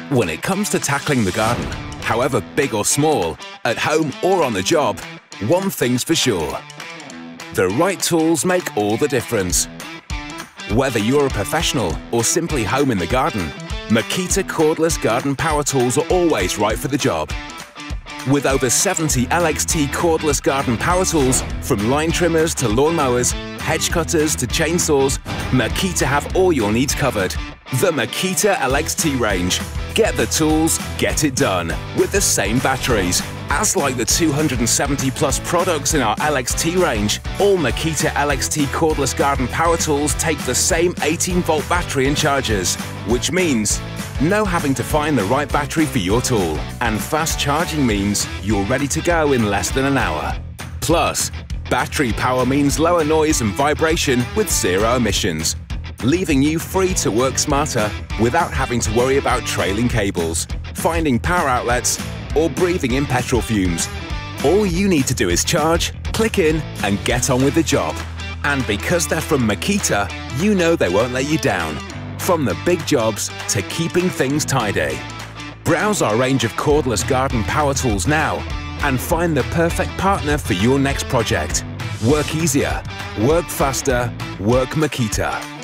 When it comes to tackling the garden, however big or small, at home or on the job, one thing's for sure. The right tools make all the difference. Whether you're a professional or simply home in the garden, Makita cordless garden power tools are always right for the job. With over 70 LXT cordless garden power tools, from line trimmers to lawn mowers, hedge cutters to chainsaws, Makita have all your needs covered. The Makita LXT range. Get the tools, get it done, with the same batteries. As like the 270 plus products in our LXT range, all Makita LXT cordless garden power tools take the same 18-volt battery and chargers, which means no having to find the right battery for your tool. And fast charging means you're ready to go in less than an hour. Plus, battery power means lower noise and vibration with zero emissions, leaving you free to work smarter without having to worry about trailing cables, finding power outlets, or breathing in petrol fumes. All you need to do is charge, click in, and get on with the job. And because they're from Makita, you know they won't let you down. From the big jobs to keeping things tidy. Browse our range of cordless garden power tools now and find the perfect partner for your next project. Work easier, work faster, work Makita.